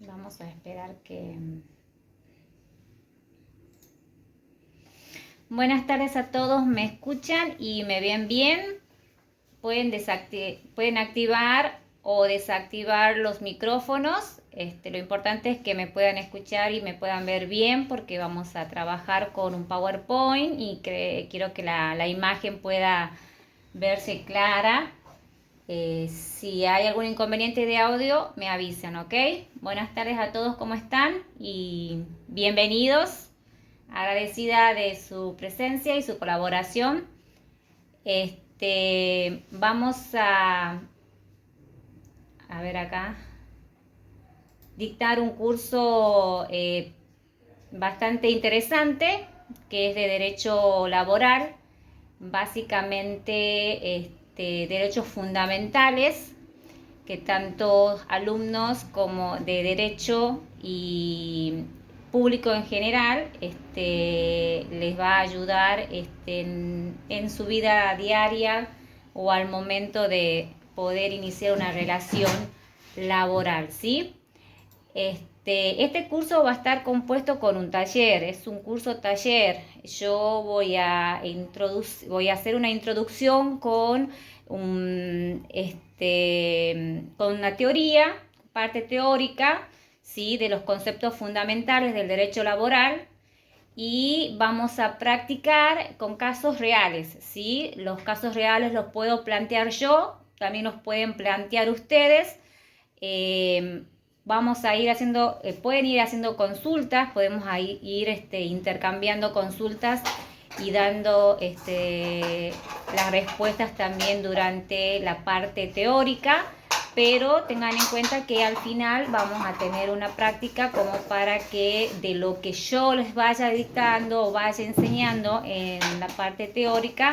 Vamos a esperar que... Buenas tardes a todos, ¿me escuchan y me ven bien? Pueden activar o desactivar los micrófonos. Lo importante es que me puedan escuchar y me puedan ver bien, porque vamos a trabajar con un PowerPoint y quiero que la imagen pueda verse clara. Si hay algún inconveniente de audio, me avisan, ¿ok? Buenas tardes a todos, ¿cómo están? Y bienvenidos. Agradecida de su presencia y su colaboración. Vamos a ver acá, dictar un curso bastante interesante, que es de derecho laboral, básicamente derechos fundamentales, que tanto alumnos como de derecho y público en general les va a ayudar en su vida diaria o al momento de poder iniciar una relación laboral, ¿sí? Este curso va a estar compuesto con un taller, es un curso taller. Yo voy a hacer una introducción con con una teoría, parte teórica, ¿sí? De los conceptos fundamentales del derecho laboral, y vamos a practicar con casos reales, ¿sí? Los casos reales los puedo plantear yo, también los pueden plantear ustedes. Vamos a ir haciendo, pueden ir haciendo consultas, podemos ir intercambiando consultas y dando las respuestas también durante la parte teórica, pero tengan en cuenta que al final vamos a tener una práctica como para que de lo que yo les vaya dictando o vaya enseñando en la parte teórica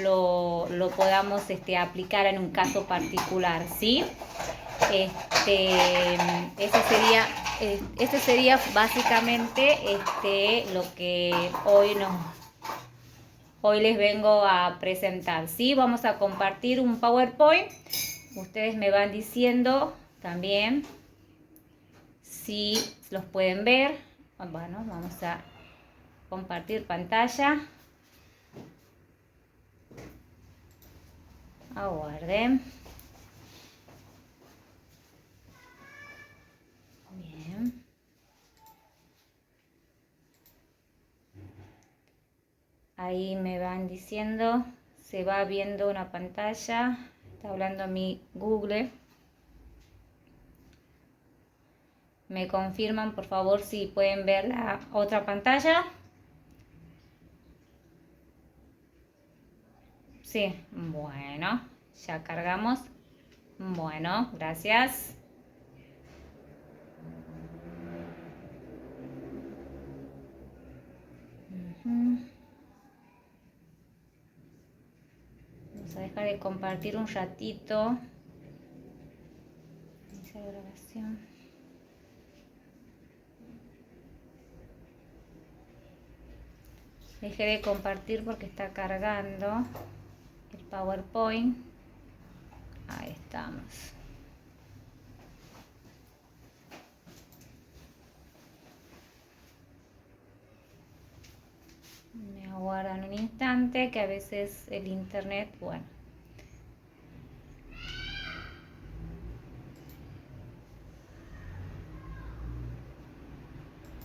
lo podamos aplicar en un caso particular, ¿sí? Ese sería básicamente lo que hoy les vengo a presentar, ¿sí? Vamos a compartir un PowerPoint. Ustedes me van diciendo también si los pueden ver. Bueno, vamos a compartir pantalla. Aguarden. Bien. Ahí me van diciendo, se va viendo una pantalla. Está hablando mi Google. Me confirman, por favor, si pueden ver la otra pantalla. Sí, bueno, ya cargamos. Bueno, gracias. Vamos a dejar de compartir un ratito. Inicia la grabación. Dejé de compartir porque está cargando el PowerPoint. Ahí estamos. Me aguardan un instante, que a veces el internet, bueno.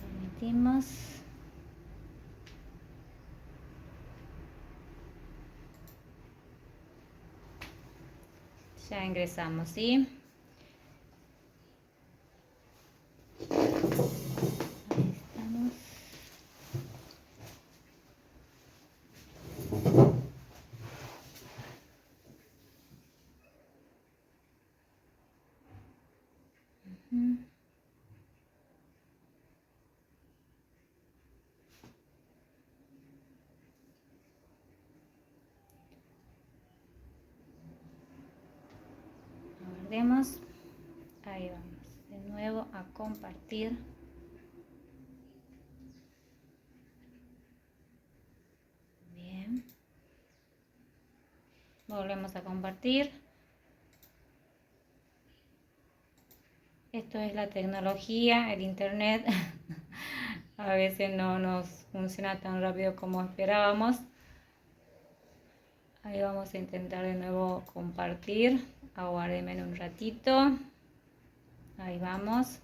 Permitimos. Ya ingresamos, ¿sí? Ahí estamos. Aguardemos. Ahí vamos. De nuevo a compartir. Bien. Volvemos a compartir. Esto es la tecnología, el internet. A veces no nos funciona tan rápido como esperábamos. Ahí vamos a intentar de nuevo compartir. Aguárdenme un ratito. Ahí vamos.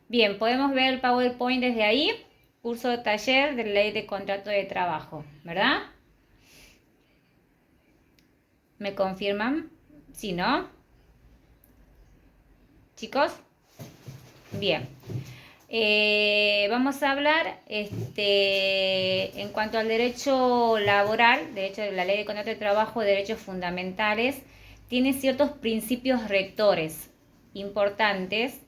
Bien, podemos ver el PowerPoint desde ahí. Curso de taller de ley de contrato de trabajo, ¿verdad? ¿Me confirman? ¿Sí, no? ¿Chicos? Bien. Vamos a hablar en cuanto al derecho laboral, de hecho la ley de contrato de trabajo, derechos fundamentales, tiene ciertos principios rectores importantes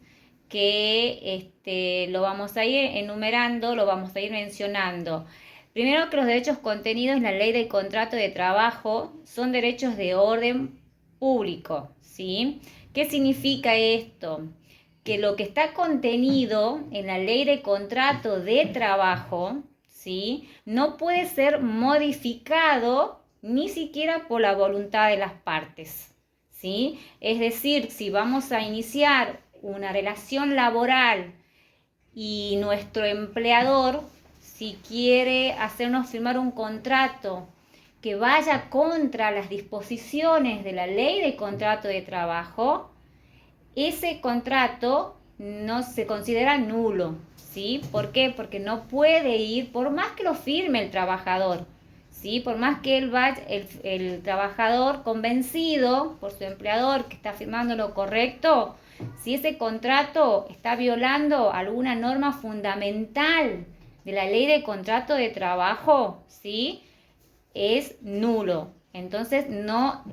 que lo vamos a ir enumerando, lo vamos a ir mencionando. Primero, que los derechos contenidos en la ley de contrato de trabajo son derechos de orden público, ¿sí? ¿Qué significa esto? Que lo que está contenido en la ley de contrato de trabajo, ¿sí?, no puede ser modificado ni siquiera por la voluntad de las partes, ¿sí? Es decir, si vamos a iniciar una relación laboral y nuestro empleador, si quiere hacernos firmar un contrato que vaya contra las disposiciones de la ley de contrato de trabajo, ese contrato no se considera nulo, ¿sí? ¿Por qué? Porque no puede ir, por más que lo firme el trabajador, ¿sí? Por más que él vaya, el trabajador convencido por su empleador que está firmando lo correcto, si ese contrato está violando alguna norma fundamental de la ley de contrato de trabajo, ¿sí?, es nulo. Entonces no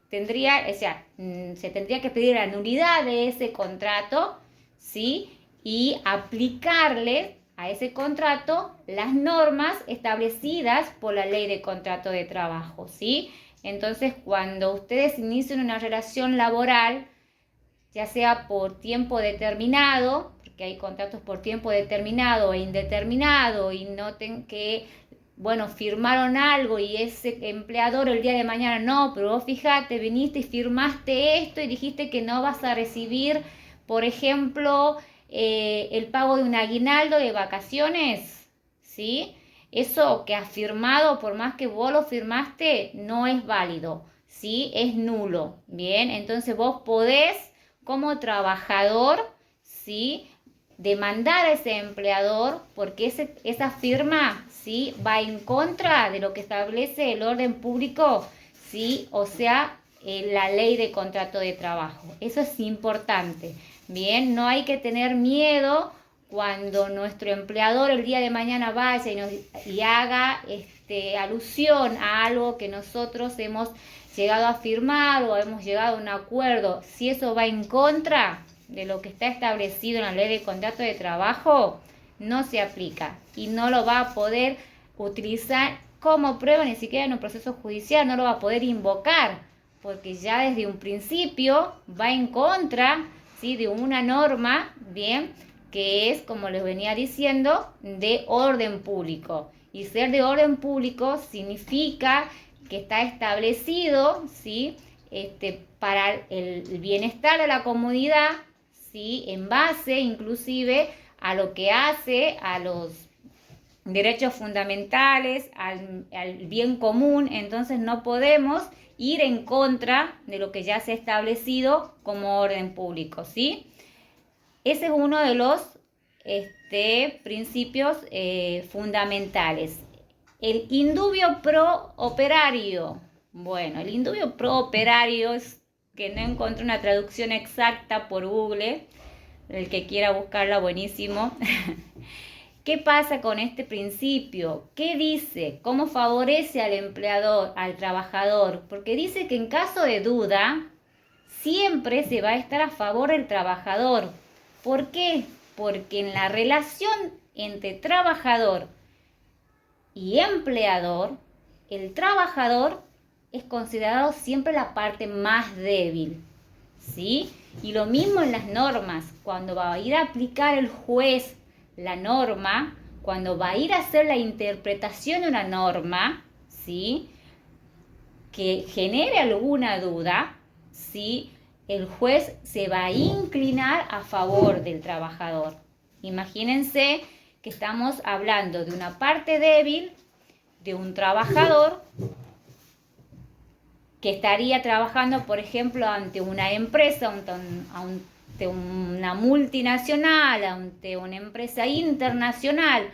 tendría, se tendría que pedir la nulidad de ese contrato, ¿sí?, y aplicarle a ese contrato las normas establecidas por la ley de contrato de trabajo, ¿sí? Entonces, cuando ustedes inician una relación laboral, ya sea por tiempo determinado, porque hay contratos por tiempo determinado e indeterminado, y noten que, bueno, firmaron algo y ese empleador el día de mañana, no, pero vos fíjate, viniste y firmaste esto y dijiste que no vas a recibir, por ejemplo, el pago de un aguinaldo de vacaciones, ¿sí? Eso que has firmado, por más que vos lo firmaste, no es válido, ¿sí? Es nulo, ¿bien? Entonces vos podés, como trabajador, ¿sí?, demandar a ese empleador porque esa firma, ¿sí?, va en contra de lo que establece el orden público, ¿sí?, o sea, la ley de contrato de trabajo. Eso es importante. Bien, no hay que tener miedo cuando nuestro empleador el día de mañana vaya y haga alusión a algo que nosotros hemos llegado a firmar o hemos llegado a un acuerdo. Si eso va en contra de lo que está establecido en la ley de contrato de trabajo, no se aplica y no lo va a poder utilizar como prueba ni siquiera en un proceso judicial, no lo va a poder invocar, porque ya desde un principio va en contra, ¿sí?, de una norma, bien, que es, como les venía diciendo, de orden público. Y ser de orden público significa que está establecido, ¿sí?, para el bienestar de la comunidad, ¿sí?, en base inclusive a lo que hace a los derechos fundamentales, al bien común. Entonces no podemos ir en contra de lo que ya se ha establecido como orden público, ¿sí? Ese es uno de los principios fundamentales. El indubio pro operario. Bueno, el indubio pro operario es que no encontré una traducción exacta por Google. El que quiera buscarla, buenísimo. ¿Qué pasa con este principio? ¿Qué dice? ¿Cómo favorece al empleador, al trabajador? Porque dice que en caso de duda, siempre se va a estar a favor del trabajador. ¿Por qué? Porque en la relación entre trabajador y empleador, el trabajador es considerado siempre la parte más débil, ¿sí? Y lo mismo en las normas, cuando va a ir a aplicar el juez la norma, cuando va a ir a hacer la interpretación de una norma, ¿sí?, que genere alguna duda, ¿sí?, el juez se va a inclinar a favor del trabajador. Imagínense que estamos hablando de una parte débil de un trabajador que estaría trabajando, por ejemplo, ante una empresa, ante una multinacional, ante una empresa internacional,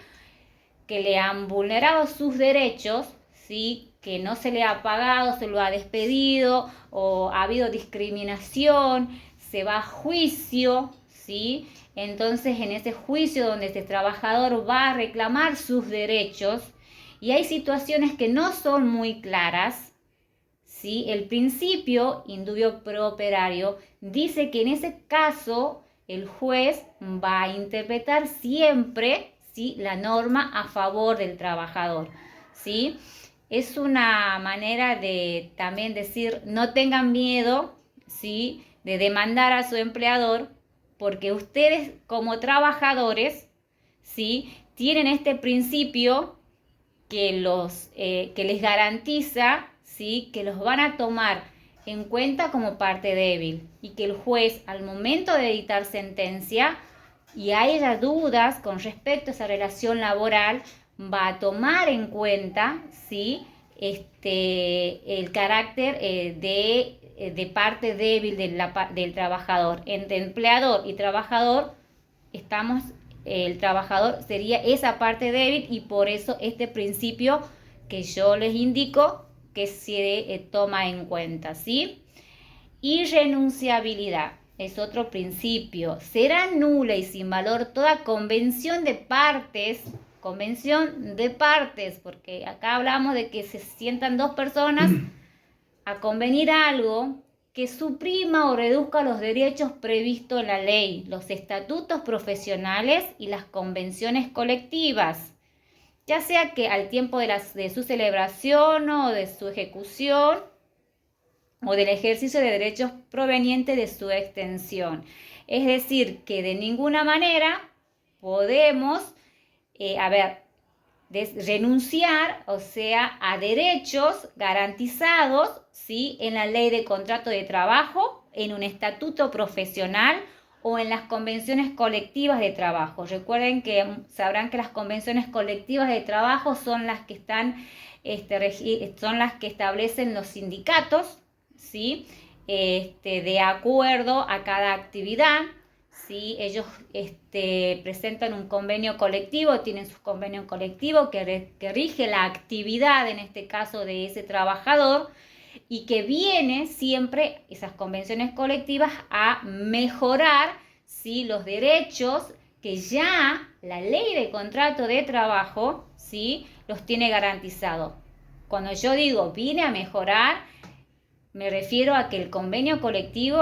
que le han vulnerado sus derechos, ¿sí?, que no se le ha pagado, se lo ha despedido o ha habido discriminación, se va a juicio, ¿sí? Entonces, en ese juicio donde este trabajador va a reclamar sus derechos y hay situaciones que no son muy claras, ¿sí? El principio indubio pro operario dice que en ese caso el juez va a interpretar siempre, ¿sí?, la norma a favor del trabajador, ¿sí? Es una manera de también decir, no tengan miedo, ¿sí?, de demandar a su empleador, porque ustedes como trabajadores, ¿sí?, tienen este principio que les garantiza, ¿sí?, que los van a tomar en cuenta como parte débil y que el juez, al momento de dictar sentencia y haya dudas con respecto a esa relación laboral, va a tomar en cuenta, ¿sí?, el carácter de parte débil del trabajador. Entre empleador y trabajador el trabajador sería esa parte débil y por eso este principio que yo les indico que se toma en cuenta, ¿sí? Irrenunciabilidad es otro principio. Será nula y sin valor toda convención de partes, porque acá hablamos de que se sientan dos personas a convenir algo que suprima o reduzca los derechos previstos en la ley, los estatutos profesionales y las convenciones colectivas, ya sea que al tiempo de su celebración o de su ejecución o del ejercicio de derechos provenientes de su extensión. Es decir, que de ninguna manera podemos, renunciar, o sea, a derechos garantizados, ¿sí?, en la ley de contrato de trabajo, en un estatuto profesional o en las convenciones colectivas de trabajo. Recuerden que sabrán que las convenciones colectivas de trabajo son las que son las que establecen los sindicatos, ¿sí?, de acuerdo a cada actividad. ¿Sí? Ellos presentan un convenio colectivo, tienen su convenio colectivo que rige la actividad, en este caso de ese trabajador, y que viene siempre, esas convenciones colectivas, a mejorar, ¿sí?, los derechos que ya la ley de contrato de trabajo, ¿sí?, los tiene garantizados. Cuando yo digo viene a mejorar, me refiero a que el convenio colectivo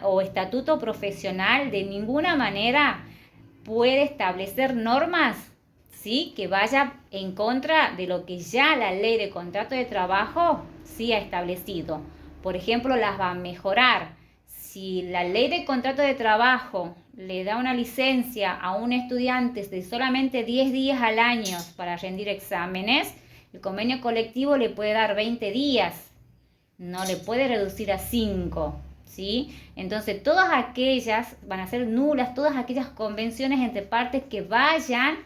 o estatuto profesional de ninguna manera puede establecer normas, ¿sí?, que vaya en contra de lo que ya la ley de contrato de trabajo sí ha establecido. Por ejemplo, las va a mejorar. Si la ley de contrato de trabajo le da una licencia a un estudiante de solamente 10 días al año para rendir exámenes, el convenio colectivo le puede dar 20 días. No le puede reducir a 5, ¿sí? Entonces, todas aquellas van a ser nulas, todas aquellas convenciones entre partes que vayan,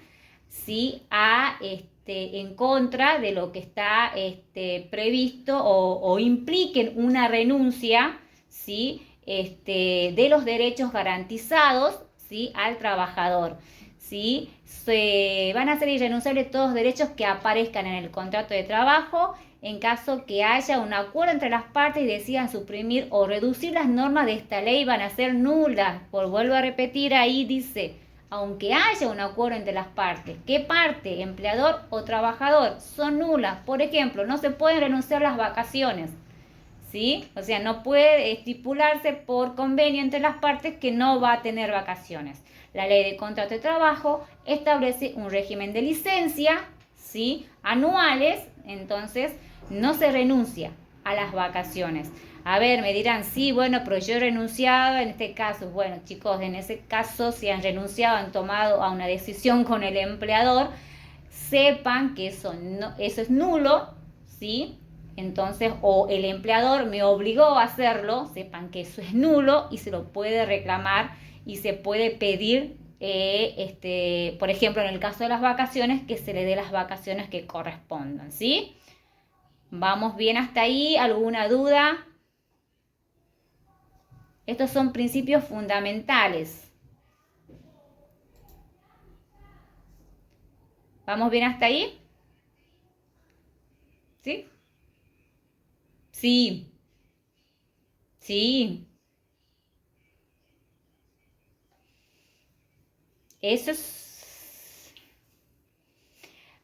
¿sí?, en contra de lo que está previsto o impliquen una renuncia, ¿sí?, de los derechos garantizados, ¿sí?, al trabajador, ¿sí? Van a ser irrenunciables todos los derechos que aparezcan en el contrato de trabajo en caso que haya un acuerdo entre las partes y decidan suprimir o reducir las normas de esta ley, van a ser nulas. Vuelvo a repetir, ahí dice, aunque haya un acuerdo entre las partes. ¿Qué parte? ¿Empleador o trabajador? Son nulas. Por ejemplo, no se pueden renunciar las vacaciones, ¿sí? O sea, no puede estipularse por convenio entre las partes que no va a tener vacaciones. La ley de contrato de trabajo establece un régimen de licencia, ¿sí? Anuales, entonces no se renuncia a las vacaciones. A ver, me dirán, sí, bueno, pero yo he renunciado en este caso. Bueno, chicos, en ese caso, si han renunciado, han tomado a una decisión con el empleador, sepan que eso es nulo, ¿sí? Entonces, o el empleador me obligó a hacerlo, sepan que eso es nulo y se lo puede reclamar y se puede pedir, por ejemplo, en el caso de las vacaciones, que se le dé las vacaciones que correspondan, ¿sí? ¿Vamos bien hasta ahí? ¿Alguna duda? Estos son principios fundamentales. ¿Vamos bien hasta ahí? ¿Sí? Sí, sí. Eso es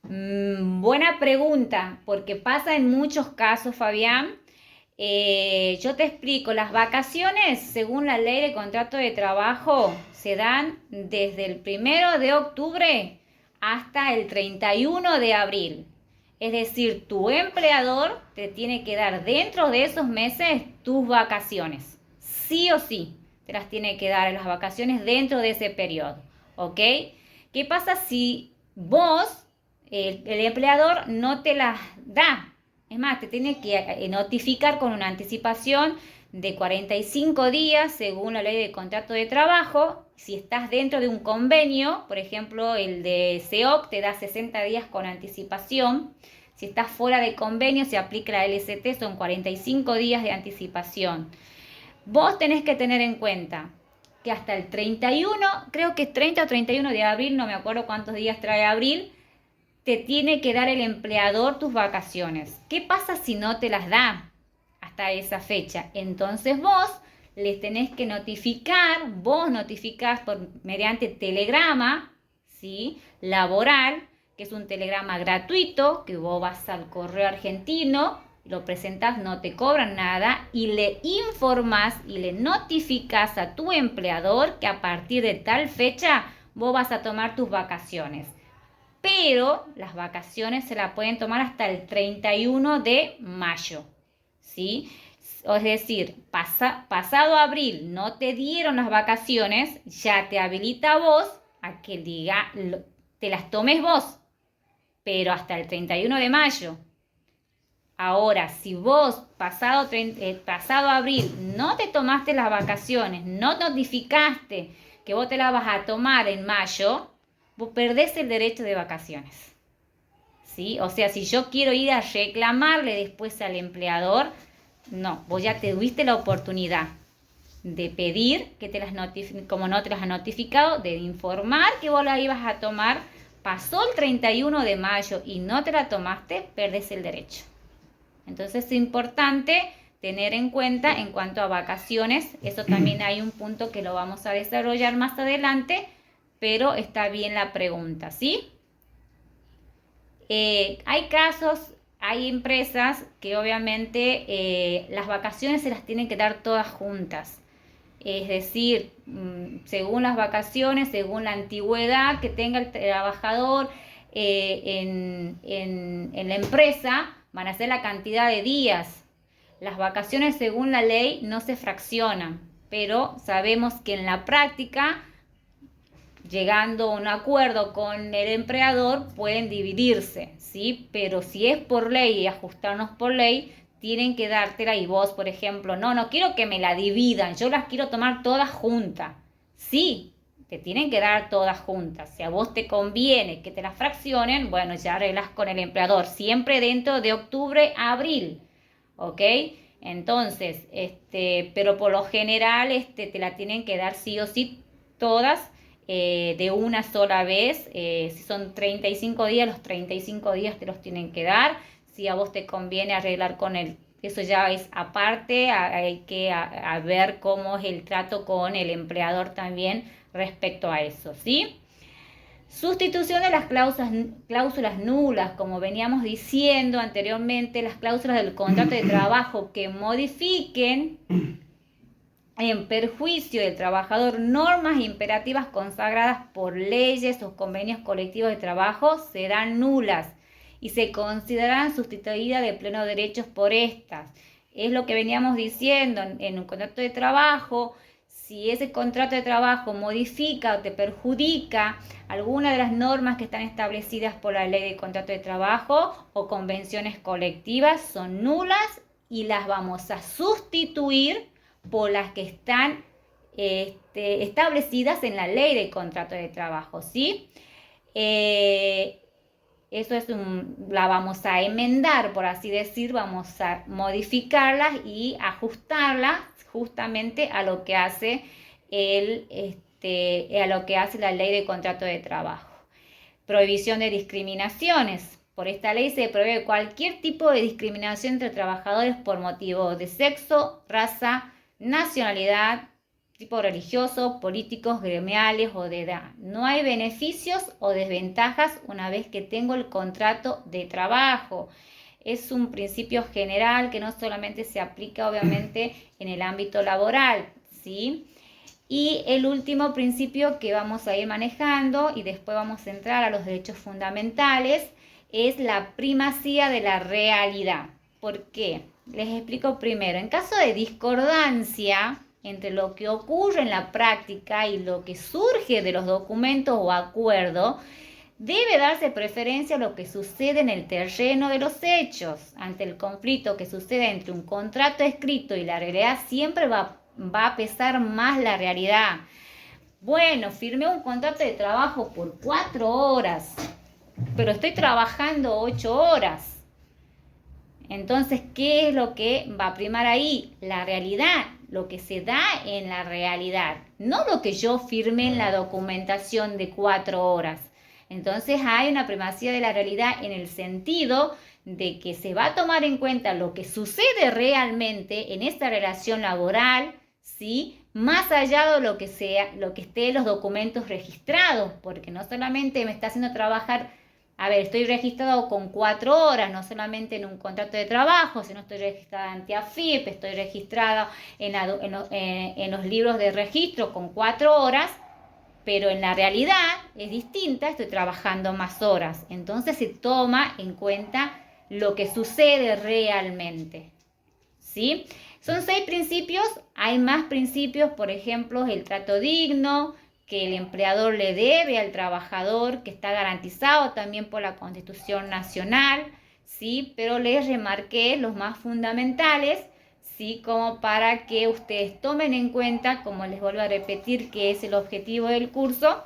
buena pregunta, porque pasa en muchos casos, Fabián. Yo te explico, las vacaciones, según la ley de contrato de trabajo, se dan desde el 1 de octubre hasta el 31 de abril. Es decir, tu empleador te tiene que dar dentro de esos meses tus vacaciones. Sí o sí, te las tiene que dar en las vacaciones dentro de ese periodo. ¿Ok? ¿Qué pasa si vos, el empleador, no te las da? Es más, te tiene que notificar con una anticipación de 45 días según la ley de contrato de trabajo. Si estás dentro de un convenio, por ejemplo, el de SEOC te da 60 días con anticipación. Si estás fuera de convenio, se aplica la LCT, son 45 días de anticipación. Vos tenés que tener en cuenta que hasta el 31, creo que es 30 o 31 de abril, no me acuerdo cuántos días trae abril, te tiene que dar el empleador tus vacaciones. ¿Qué pasa si no te las da hasta esa fecha? Entonces vos les tenés que notificar, vos notificás mediante telegrama, ¿sí? Laboral, que es un telegrama gratuito, que vos vas al correo argentino, lo presentás, no te cobran nada, y le informás y le notificás a tu empleador que a partir de tal fecha vos vas a tomar tus vacaciones. Pero las vacaciones se las pueden tomar hasta el 31 de mayo, ¿sí? Es decir, pasado abril no te dieron las vacaciones, ya te habilita a vos a que te las tomes vos, pero hasta el 31 de mayo. Ahora, si vos pasado abril no te tomaste las vacaciones, no notificaste que vos te las vas a tomar en mayo, vos perdés el derecho de vacaciones, ¿sí? O sea, si yo quiero ir a reclamarle después al empleador, no, vos ya te tuviste la oportunidad de pedir que te las como no te las ha notificado, de informar que vos la ibas a tomar, pasó el 31 de mayo y no te la tomaste, perdés el derecho. Entonces es importante tener en cuenta en cuanto a vacaciones, eso también hay un punto que lo vamos a desarrollar más adelante, pero está bien la pregunta, ¿sí? Hay casos, hay empresas que obviamente las vacaciones se las tienen que dar todas juntas. Es decir, según las vacaciones, según la antigüedad que tenga el trabajador en la empresa, van a ser la cantidad de días. Las vacaciones según la ley no se fraccionan, pero sabemos que en la práctica, llegando a un acuerdo con el empleador, pueden dividirse, ¿sí? Pero si es por ley y ajustarnos por ley, tienen que dártela y vos, por ejemplo, no quiero que me la dividan, yo las quiero tomar todas juntas. Sí, te tienen que dar todas juntas. Si a vos te conviene que te las fraccionen, bueno, ya arreglas con el empleador, siempre dentro de octubre a abril, ¿ok? Entonces, pero por lo general, te la tienen que dar sí o sí todas de una sola vez. Si son 35 días, los 35 días te los tienen que dar. Si a vos te conviene arreglar con él, eso ya es aparte, hay que ver cómo es el trato con el empleador también respecto a eso, ¿sí? Sustitución de las cláusulas nulas, como veníamos diciendo anteriormente, las cláusulas del contrato de trabajo que modifiquen en perjuicio del trabajador normas imperativas consagradas por leyes o convenios colectivos de trabajo serán nulas y se considerarán sustituidas de pleno derecho por estas. Es lo que veníamos diciendo en un contrato de trabajo. Si ese contrato de trabajo modifica o te perjudica alguna de las normas que están establecidas por la ley de contrato de trabajo o convenciones colectivas, son nulas y las vamos a sustituir por las que están establecidas en la ley de contrato de trabajo, ¿sí? Eso la vamos a enmendar, por así decir, vamos a modificarlas y ajustarlas justamente a lo que hace a lo que hace la ley de contrato de trabajo. Prohibición de discriminaciones. Por esta ley se prohíbe cualquier tipo de discriminación entre trabajadores por motivo de sexo, raza, nacionalidad, tipo religioso, políticos, gremiales o de edad. No hay beneficios o desventajas una vez que tengo el contrato de trabajo. Es un principio general que no solamente se aplica obviamente en el ámbito laboral, ¿sí? Y el último principio que vamos a ir manejando y después vamos a entrar a los derechos fundamentales es la primacía de la realidad. ¿Por qué? Les explico primero. En caso de discordancia entre lo que ocurre en la práctica y lo que surge de los documentos o acuerdos, debe darse preferencia a lo que sucede en el terreno de los hechos. Ante el conflicto que sucede entre un contrato escrito y la realidad, siempre va a pesar más la realidad. Bueno, firmé un contrato de trabajo por 4 horas, pero estoy trabajando 8 horas. Entonces, ¿qué es lo que va a primar ahí? La realidad, lo que se da en la realidad, no lo que yo firmé en la documentación de 4 horas. Entonces hay una primacía de la realidad en el sentido de que se va a tomar en cuenta lo que sucede realmente en esta relación laboral, ¿sí? Más allá de lo que esté en los documentos registrados, porque no solamente me está haciendo trabajar, estoy registrado con 4 horas, no solamente en un contrato de trabajo, sino estoy registrada ante AFIP, estoy registrada en los libros de registro con 4 horas, pero en la realidad es distinta, estoy trabajando más horas. Entonces se toma en cuenta lo que sucede realmente, ¿sí? Son 6 principios, hay más principios, por ejemplo, el trato digno, que el empleador le debe al trabajador, que está garantizado también por la Constitución Nacional, ¿sí? Pero les remarqué los más fundamentales, ¿sí? Como para que ustedes tomen en cuenta, como les vuelvo a repetir, que es el objetivo del curso,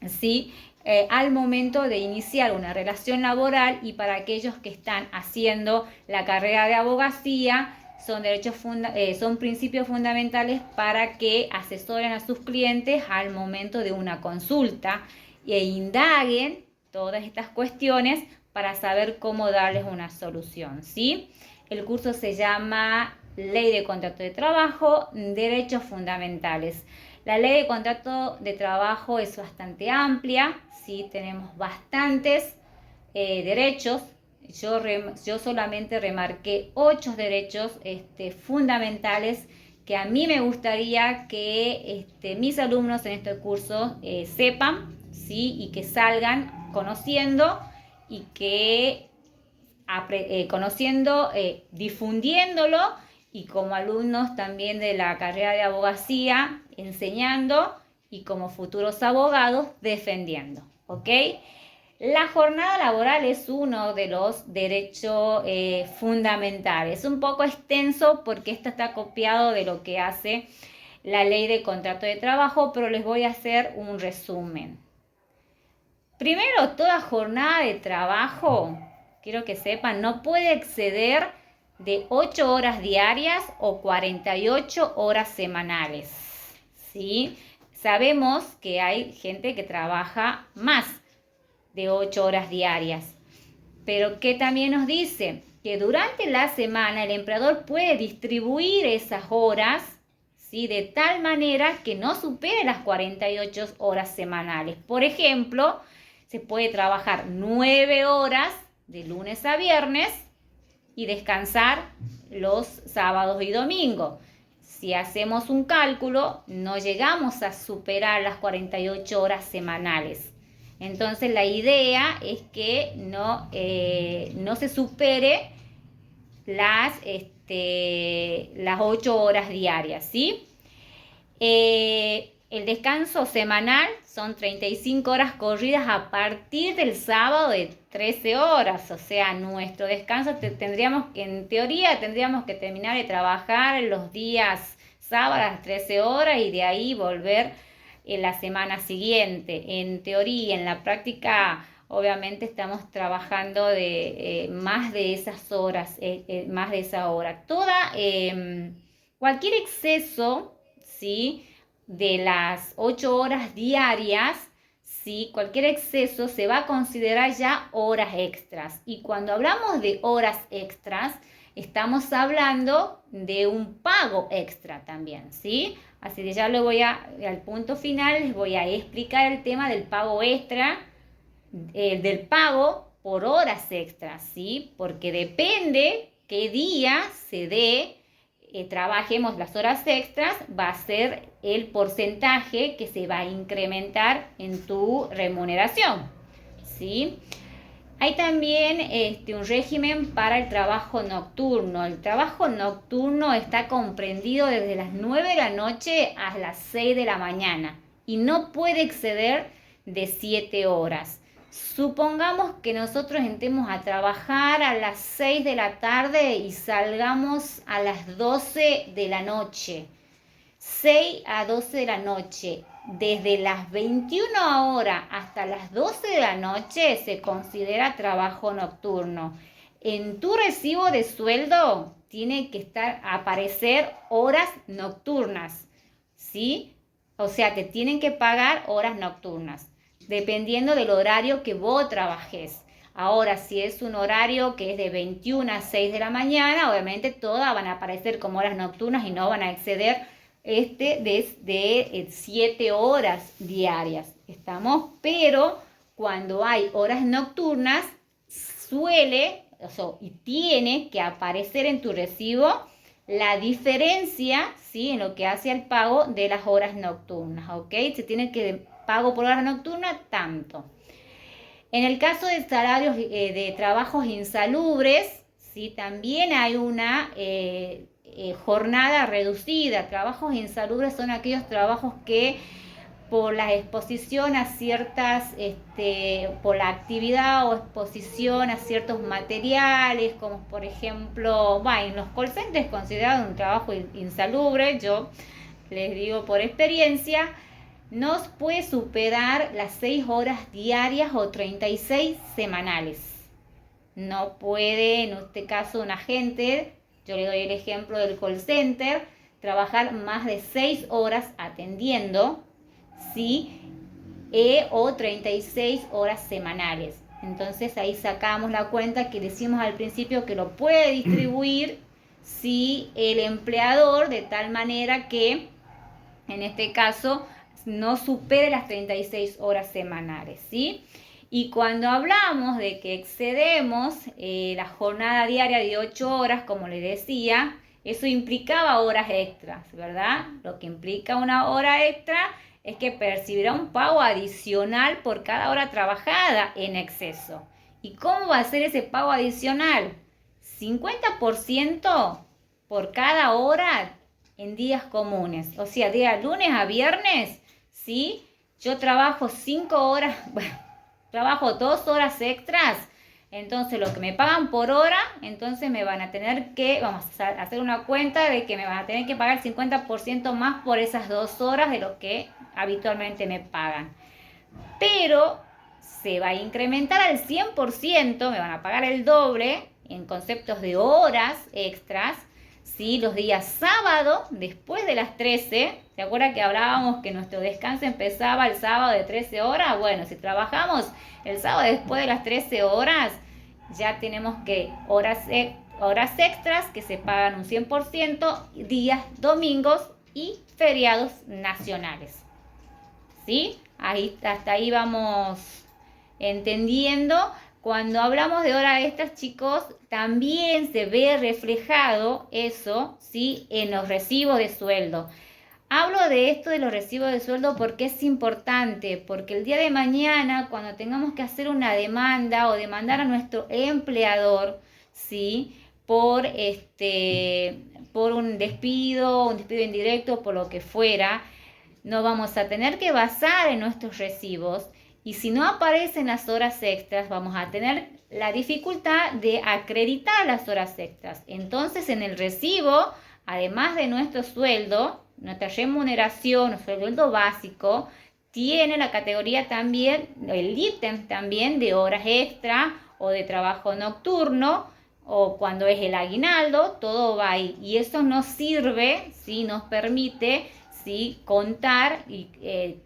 ¿sí? Al momento de iniciar una relación laboral y para aquellos que están haciendo la carrera de abogacía, son principios fundamentales para que asesoren a sus clientes al momento de una consulta e indaguen todas estas cuestiones para saber cómo darles una solución, ¿sí? El curso se llama Ley de Contrato de Trabajo, Derechos Fundamentales. La ley de contrato de trabajo es bastante amplia, ¿sí? Tenemos bastantes derechos. Yo solamente remarqué 8 derechos fundamentales que a mí me gustaría que mis alumnos en este curso sepan, ¿sí? Y que salgan conociendo y que difundiéndolo, y como alumnos también de la carrera de abogacía, enseñando, y como futuros abogados, defendiendo, ¿ok? La jornada laboral es uno de los derechos fundamentales. Es un poco extenso porque esto está copiado de lo que hace la ley de contrato de trabajo, pero les voy a hacer un resumen. Primero, toda jornada de trabajo, quiero que sepan, no puede exceder de 8 horas diarias o 48 horas semanales, ¿sí? Sabemos que hay gente que trabaja más de 8 horas diarias, pero que también nos dice que durante la semana el empleador puede distribuir esas horas, ¿sí? De tal manera que no supere las 48 horas semanales. Por ejemplo, se puede trabajar 9 horas de lunes a viernes y descansar los sábados y domingos. si hacemos un cálculo, no llegamos a superar las 48 horas semanales. Entonces la idea es que no se supere las 8 horas diarias, ¿sí? El descanso semanal son 35 horas corridas a partir del sábado de 13 horas. O sea, nuestro descanso en teoría tendríamos que terminar de trabajar los días sábados a las 13 horas y de ahí volver en la semana siguiente. En teoría, en la práctica, obviamente estamos trabajando más de esas horas, más de esa hora. Cualquier exceso, ¿sí?, de las 8 horas diarias, ¿sí?, cualquier exceso se va a considerar ya horas extras. Y cuando hablamos de horas extras, estamos hablando de un pago extra también, ¿sí? Así que ya al punto final les voy a explicar el tema del pago extra, del pago por horas extras, ¿sí? Porque depende qué día se dé, trabajemos las horas extras, va a ser el porcentaje que se va a incrementar en tu remuneración, ¿sí? Hay también un régimen para el trabajo nocturno. El trabajo nocturno está comprendido desde las 9 de la noche a las 6 de la mañana y no puede exceder de 7 horas. Supongamos que nosotros entremos a trabajar a las 6 de la tarde y salgamos a las 12 de la noche. 6 a 12 de la noche. Desde las 21 horas hasta las 12 de la noche se considera trabajo nocturno. En tu recibo de sueldo tiene que aparecer horas nocturnas, ¿sí? O sea, te tienen que pagar horas nocturnas, dependiendo del horario que vos trabajes. Ahora, si es un horario que es de 21 a 6 de la mañana, obviamente todas van a aparecer como horas nocturnas y no van a exceder de 7 horas diarias. ¿Estamos? Pero cuando hay horas nocturnas, y tiene que aparecer en tu recibo la diferencia, ¿sí?, en lo que hace al pago de las horas nocturnas, ¿ok? Se tiene que pago por horas nocturnas, tanto. En el caso de salarios de trabajos insalubres, ¿sí?, también hay una jornada reducida. Trabajos insalubres son aquellos trabajos que por la exposición a por la actividad o exposición a ciertos materiales, como por ejemplo, en los call centers es considerado un trabajo insalubre. Yo les digo por experiencia, no puede superar las 6 horas diarias o 36 semanales. No puede, en este caso, un agente, yo le doy el ejemplo del call center, trabajar más de 6 horas atendiendo, ¿sí?, o 36 horas semanales. Entonces ahí sacamos la cuenta que decimos al principio que lo puede distribuir, ¿sí?, el empleador, de tal manera que, en este caso, no supere las 36 horas semanales, ¿sí? Y cuando hablamos de que excedemos la jornada diaria de 8 horas, como les decía, eso implicaba horas extras, ¿verdad? Lo que implica una hora extra es que percibirá un pago adicional por cada hora trabajada en exceso. ¿Y cómo va a ser ese pago adicional? 50% por cada hora en días comunes. O sea, de lunes a viernes, ¿sí? Yo trabajo 5 horas, trabajo 2 horas extras. Entonces, lo que me pagan por hora, entonces me van a tener que, vamos a hacer una cuenta de que me van a tener que pagar 50% más por esas 2 horas de lo que habitualmente me pagan. Pero se va a incrementar al 100%, me van a pagar el doble en conceptos de horas extras, ¿sí? Los días sábado, después de las 13, ¿se acuerdan que hablábamos que nuestro descanso empezaba el sábado de 13 horas? Bueno, si trabajamos el sábado después de las 13 horas, ya tenemos que horas extras que se pagan un 100%, días domingos y feriados nacionales, ¿sí? Hasta ahí vamos entendiendo, Cuando hablamos de horas extras, chicos, también se ve reflejado eso, ¿sí? En los recibos de sueldo. Hablo de esto de los recibos de sueldo porque es importante, porque el día de mañana, cuando tengamos que hacer una demanda o demandar a nuestro empleador, ¿sí? Por un despido indirecto, por lo que fuera, nos vamos a tener que basar en nuestros recibos, y si no aparecen las horas extras, vamos a tener la dificultad de acreditar las horas extras. Entonces, en el recibo, además de nuestro sueldo, nuestra remuneración, nuestro sueldo básico, tiene la categoría también, el ítem también de horas extra o de trabajo nocturno, o cuando es el aguinaldo, todo va ahí. Y eso nos sirve, ¿sí? Nos permite, ¿sí? Contar y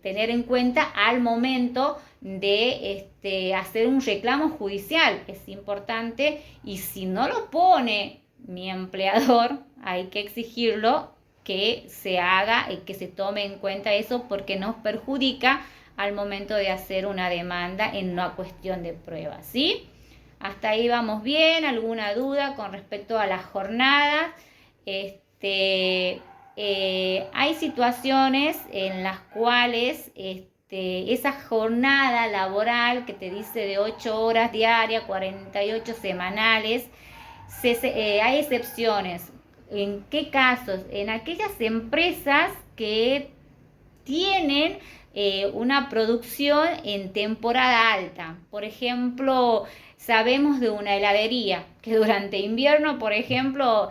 tener en cuenta al momento de hacer un reclamo judicial. Es importante, y si no lo pone mi empleador, hay que exigirlo que se haga y que se tome en cuenta eso, porque nos perjudica al momento de hacer una demanda en una cuestión de prueba, ¿sí? Hasta ahí vamos bien. ¿Alguna duda con respecto a las jornadas? Hay situaciones en las cuales esa jornada laboral que te dice de 8 horas diarias, 48 semanales, hay excepciones. ¿En qué casos? En aquellas empresas que tienen una producción en temporada alta. Por ejemplo, sabemos de una heladería que durante invierno, por ejemplo,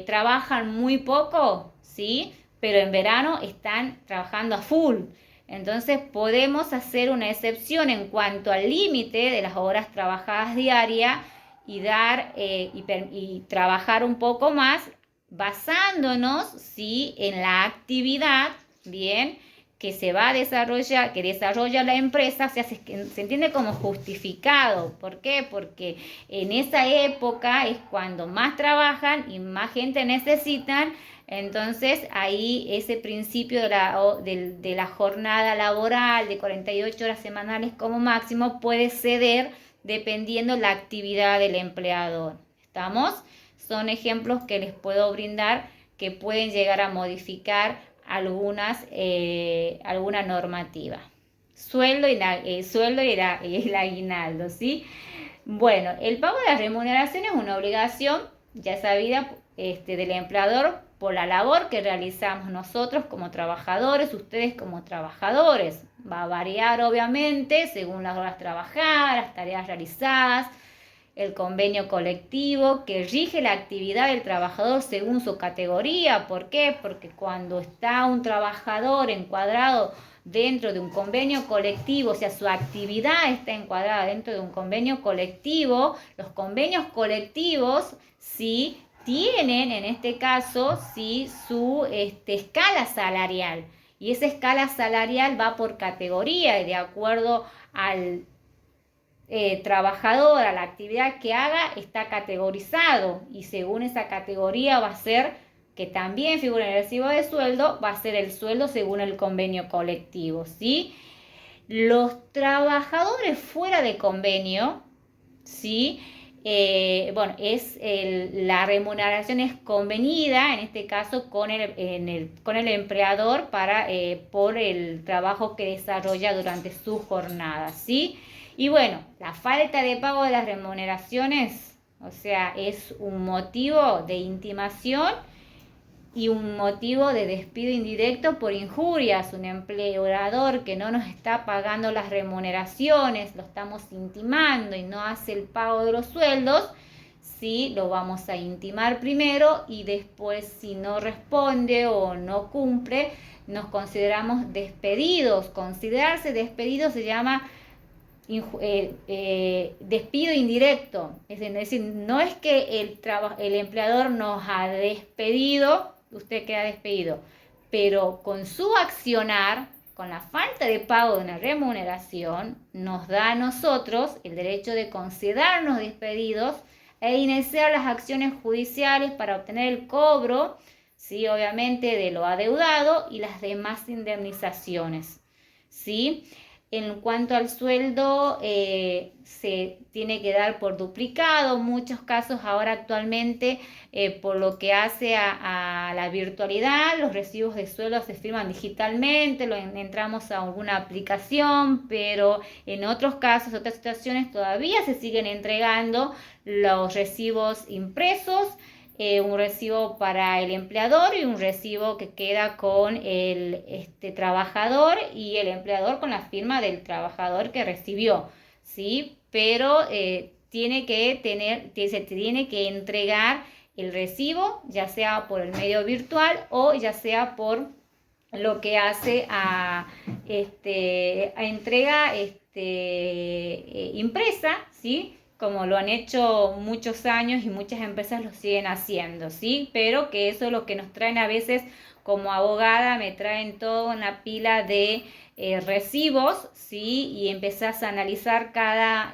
trabajan muy poco, ¿sí? Pero en verano están trabajando a full. Entonces podemos hacer una excepción en cuanto al límite de las horas trabajadas diarias y y trabajar un poco más, basándonos, ¿sí? En la actividad, bien, que se va a desarrollar, que desarrolla la empresa. O sea, se entiende como justificado. ¿Por qué? Porque en esa época es cuando más trabajan y más gente necesitan. Entonces ahí ese principio de la jornada laboral de 48 horas semanales como máximo puede ceder dependiendo la actividad del empleador. ¿Estamos? Son ejemplos que les puedo brindar que pueden llegar a modificar alguna normativa. Sueldo y el aguinaldo, ¿sí? Bueno, el pago de las remuneraciones es una obligación ya sabida del empleador por la labor que realizamos nosotros como trabajadores, ustedes como trabajadores. Va a variar obviamente según las horas trabajadas, las tareas realizadas, el convenio colectivo que rige la actividad del trabajador según su categoría. ¿Por qué? Porque cuando está un trabajador encuadrado dentro de un convenio colectivo, o sea, su actividad está encuadrada dentro de un convenio colectivo, los convenios colectivos sí tienen, en este caso, sí, su escala salarial. Y esa escala salarial va por categoría y de acuerdo al trabajador, a la actividad que haga, está categorizado, y según esa categoría va a ser, que también figura en el recibo de sueldo, va a ser el sueldo según el convenio colectivo, ¿sí? Los trabajadores fuera de convenio, ¿sí? La remuneración es convenida, en este caso con el empleador por el trabajo que desarrolla durante su jornada, ¿sí? Y bueno, la falta de pago de las remuneraciones, o sea, es un motivo de intimación y un motivo de despido indirecto por injurias. Un empleador que no nos está pagando las remuneraciones, lo estamos intimando y no hace el pago de los sueldos, sí, lo vamos a intimar primero, y después, si no responde o no cumple, nos consideramos despedidos. Considerarse despedido se llama despido indirecto. Es decir, no es que el empleador nos ha despedido, usted queda despedido, pero con su accionar, con la falta de pago de una remuneración, nos da a nosotros el derecho de considerarnos despedidos e iniciar las acciones judiciales para obtener el cobro, ¿sí? Obviamente, de lo adeudado y las demás indemnizaciones, ¿sí? En cuanto al sueldo, se tiene que dar por duplicado. En muchos casos ahora actualmente, por lo que hace a la virtualidad, los recibos de sueldo se firman digitalmente, entramos a alguna aplicación, pero en otros casos, otras situaciones, todavía se siguen entregando los recibos impresos, un recibo para el empleador y un recibo que queda con el trabajador y el empleador con la firma del trabajador que recibió, ¿sí? Pero se tiene que entregar el recibo, ya sea por el medio virtual o ya sea por lo que hace a entrega impresa, ¿sí? Como lo han hecho muchos años y muchas empresas lo siguen haciendo, ¿sí? Pero que eso es lo que nos traen a veces como abogada, me traen toda una pila de recibos, ¿sí? Y empezás a analizar cada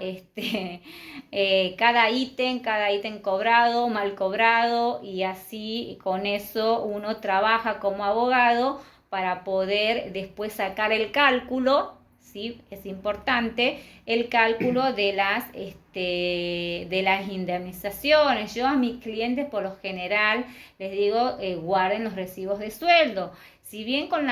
ítem cobrado, mal cobrado, y así con eso uno trabaja como abogado para poder después sacar el cálculo, ¿sí? Es importante el cálculo de las indemnizaciones. Yo a mis clientes por lo general les digo, guarden los recibos de sueldo. Si bien con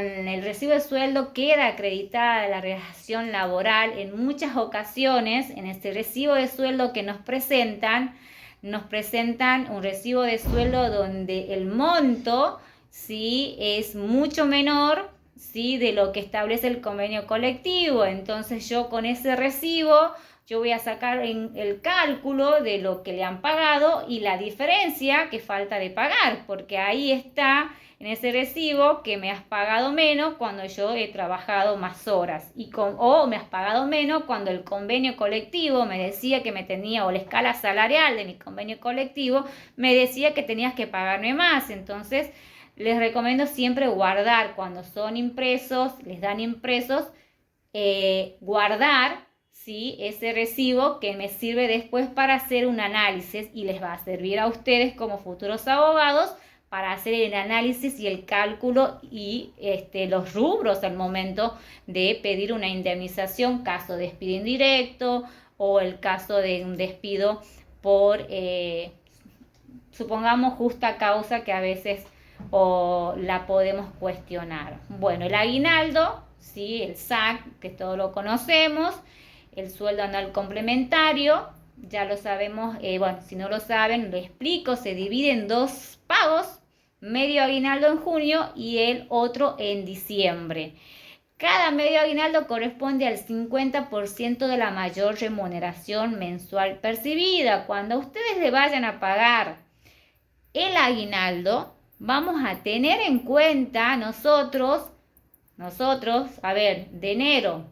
el recibo de sueldo queda acreditada la relación laboral, en muchas ocasiones en este recibo de sueldo que nos presentan un recibo de sueldo donde el monto, ¿sí?, es mucho menor, ¿sí?, de lo que establece el convenio colectivo. Entonces yo con ese recibo yo voy a sacar el cálculo de lo que le han pagado y la diferencia que falta de pagar, porque ahí está en ese recibo que me has pagado menos cuando yo he trabajado más horas, o me has pagado menos cuando el convenio colectivo me decía que me tenía, o la escala salarial de mi convenio colectivo me decía que tenías que pagarme más. Entonces les recomiendo siempre guardar cuando son impresos, les dan impresos, guardar, ¿sí?, ese recibo que me sirve después para hacer un análisis y les va a servir a ustedes como futuros abogados para hacer el análisis y el cálculo y los rubros al momento de pedir una indemnización, caso de despido indirecto o el caso de un despido por, supongamos, justa causa, que a veces la podemos cuestionar. Bueno, el aguinaldo, ¿sí?, el SAC, que todos lo conocemos, el sueldo anual complementario, ya lo sabemos, bueno, si no lo saben, lo explico, se divide en dos pagos, medio aguinaldo en junio y el otro en diciembre. Cada medio aguinaldo corresponde al 50% de la mayor remuneración mensual percibida. Cuando ustedes le vayan a pagar el aguinaldo, vamos a tener en cuenta nosotros, a ver, de enero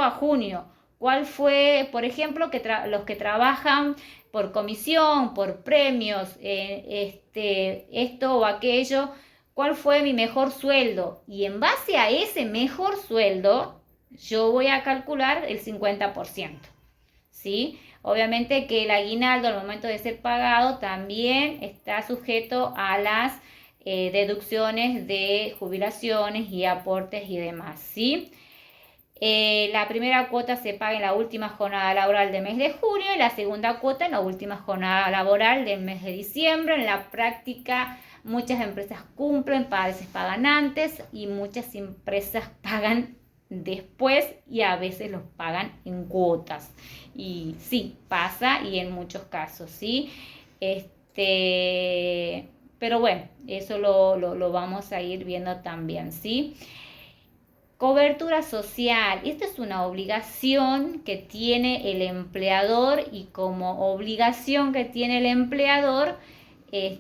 a junio, ¿cuál fue, por ejemplo, los que trabajan por comisión, por premios, esto o aquello, cuál fue mi mejor sueldo? Y en base a ese mejor sueldo, yo voy a calcular el 50%, ¿sí? Obviamente que el aguinaldo al momento de ser pagado también está sujeto a las deducciones de jubilaciones y aportes y demás, ¿sí? La primera cuota se paga en la última jornada laboral del mes de junio y la segunda cuota en la última jornada laboral del mes de diciembre. En la práctica muchas empresas cumplen, a veces pagan antes y muchas empresas pagan después y a veces los pagan en cuotas. Y sí, pasa, y en muchos casos, ¿sí? Pero bueno, eso lo vamos a ir viendo también, ¿sí? Cobertura social. Esta es una obligación que tiene el empleador, y como obligación que tiene el empleador, es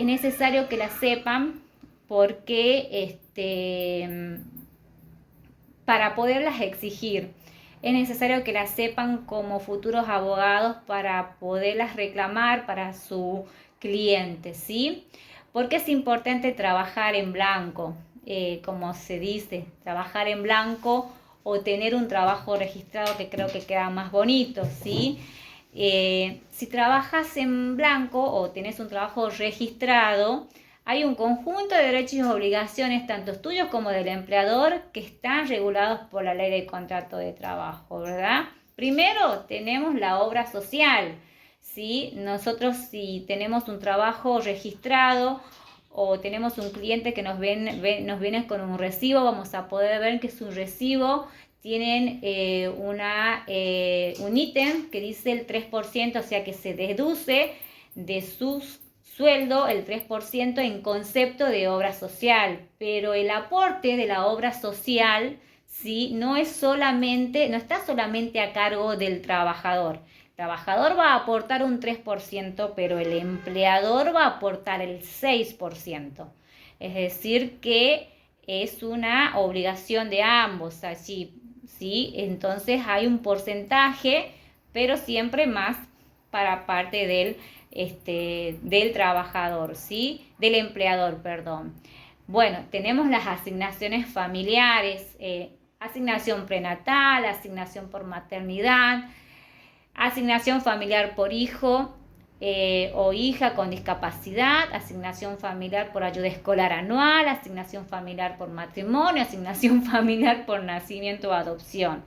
necesario que la sepan, porque para poderlas exigir es necesario que las sepan como futuros abogados para poderlas reclamar para su cliente, ¿sí? Porque es importante trabajar en blanco. Como se dice, trabajar en blanco o tener un trabajo registrado, que creo que queda más bonito, ¿sí? Si trabajas en blanco o tenés un trabajo registrado, hay un conjunto de derechos y obligaciones, tanto tuyos como del empleador, que están regulados por la ley del contrato de trabajo, ¿verdad? Primero tenemos la obra social, ¿sí? Nosotros si tenemos un trabajo registrado o tenemos un cliente que nos viene con un recibo, vamos a poder ver que su recibo tienen un ítem que dice el 3%, o sea que se deduce de sus sueldo el 3% en concepto de obra social, pero el aporte de la obra social, ¿sí? No está solamente a cargo del trabajador. El trabajador va a aportar un 3%, pero el empleador va a aportar el 6%. Es decir, que es una obligación de ambos allí, ¿sí? Entonces hay un porcentaje, pero siempre más para parte del trabajador, ¿sí? Del empleador, perdón. Bueno, tenemos las asignaciones familiares, asignación prenatal, asignación por maternidad, asignación familiar por hijo o hija con discapacidad, asignación familiar por ayuda escolar anual, asignación familiar por matrimonio, asignación familiar por nacimiento o adopción.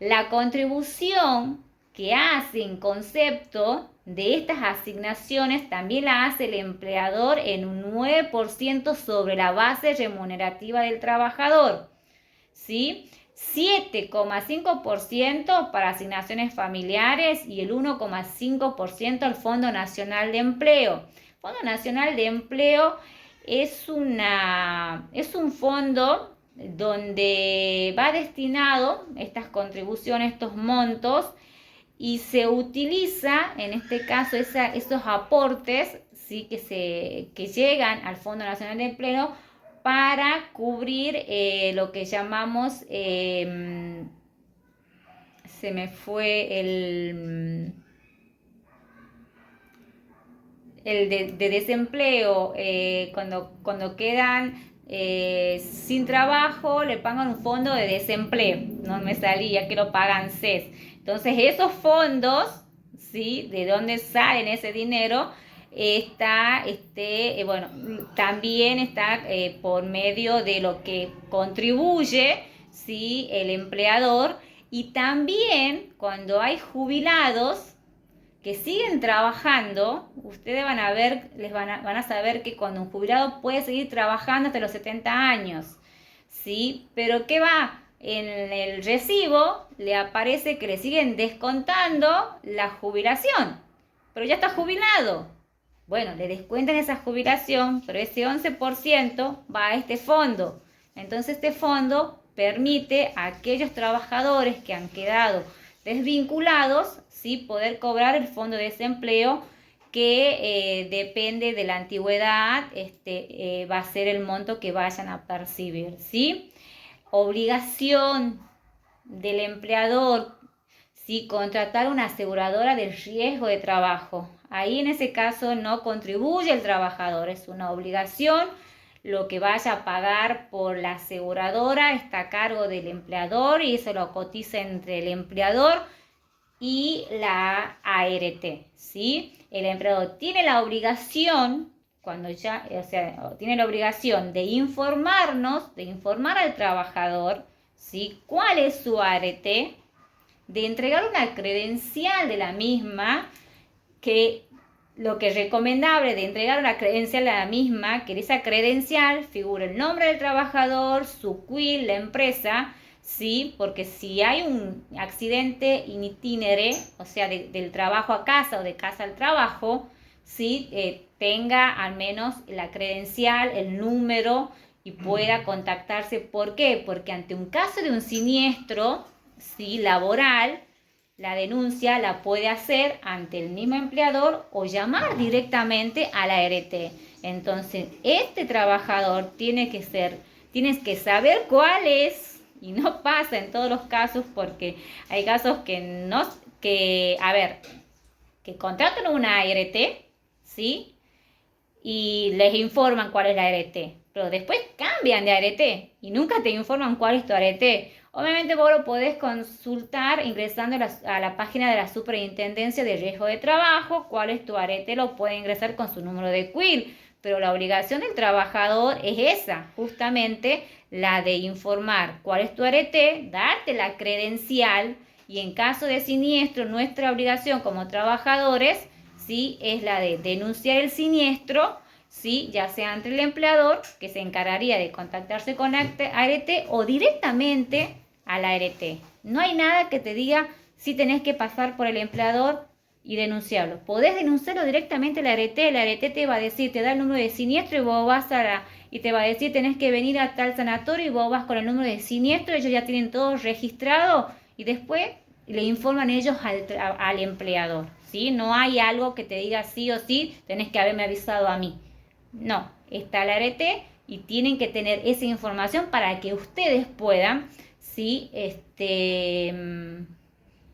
La contribución que hace en concepto de estas asignaciones también la hace el empleador en un 9% sobre la base remunerativa del trabajador, ¿sí? 7,5% para asignaciones familiares y el 1,5% al Fondo Nacional de Empleo. Fondo Nacional de Empleo es un fondo donde va destinado estas contribuciones, estos montos, y se utiliza, en este caso, esos aportes, ¿sí? que llegan al Fondo Nacional de Empleo para cubrir lo que llamamos, se me fue el de desempleo, cuando quedan sin trabajo, le pagan un fondo de desempleo, no me salía que lo pagan CES. Entonces esos fondos, ¿sí? ¿De dónde salen ese dinero? También está por medio de lo que contribuye, ¿sí? El empleador, y también cuando hay jubilados que siguen trabajando, ustedes van a ver, van a saber que cuando un jubilado puede seguir trabajando hasta los 70 años, ¿sí? Pero ¿qué va? En el recibo le aparece que le siguen descontando la jubilación, pero ya está jubilado. Bueno, le descuentan esa jubilación, pero ese 11% va a este fondo. Entonces este fondo permite a aquellos trabajadores que han quedado desvinculados, ¿sí? Poder cobrar el fondo de desempleo que depende de la antigüedad, va a ser el monto que vayan a percibir, ¿sí? Obligación del empleador, ¿sí? Contratar una aseguradora del riesgo de trabajo. Ahí en ese caso no contribuye el trabajador, es una obligación. Lo que vaya a pagar por la aseguradora está a cargo del empleador y eso lo cotiza entre el empleador y la ART, ¿sí? El empleador tiene la obligación, tiene la obligación de informarnos, de informar al trabajador, ¿sí? ¿Cuál es su ART? De entregar una credencial de la misma, que lo que es recomendable de entregar una credencial a la misma, que en esa credencial figure el nombre del trabajador, su CUIL, la empresa, ¿sí? Porque si hay un accidente in itinere, o sea, del trabajo a casa o de casa al trabajo, ¿sí? Tenga al menos la credencial, el número y pueda contactarse. ¿Por qué? Porque ante un caso de un siniestro, ¿sí? Laboral, la denuncia la puede hacer ante el mismo empleador o llamar directamente a la ART. Entonces, este trabajador tienes que saber cuál es, y no pasa en todos los casos, porque hay casos que contratan una ART, ¿sí? Y les informan cuál es la ART, pero después cambian de ART y nunca te informan cuál es tu ART. Obviamente vos lo podés consultar ingresando a la página de la Superintendencia de Riesgo de Trabajo, cuál es tu ART, lo puede ingresar con su número de CUIL, pero la obligación del trabajador es esa, justamente la de informar cuál es tu ART, darte la credencial y en caso de siniestro, nuestra obligación como trabajadores, ¿sí? Es la de denunciar el siniestro, ¿sí? Ya sea ante el empleador, que se encargaría de contactarse con ART o directamente a la ART. No hay nada que te diga si tenés que pasar por el empleador y denunciarlo. Podés denunciarlo directamente a la ART te va a decir, te da el número de siniestro y vos vas y te va a decir tenés que venir a tal sanatorio y vos vas con el número de siniestro, ellos ya tienen todo registrado y después le informan ellos al empleador, ¿sí? No hay algo que te diga sí o sí, tenés que haberme avisado a mí. No, está la ART y tienen que tener esa información para que ustedes puedan, ¿sí?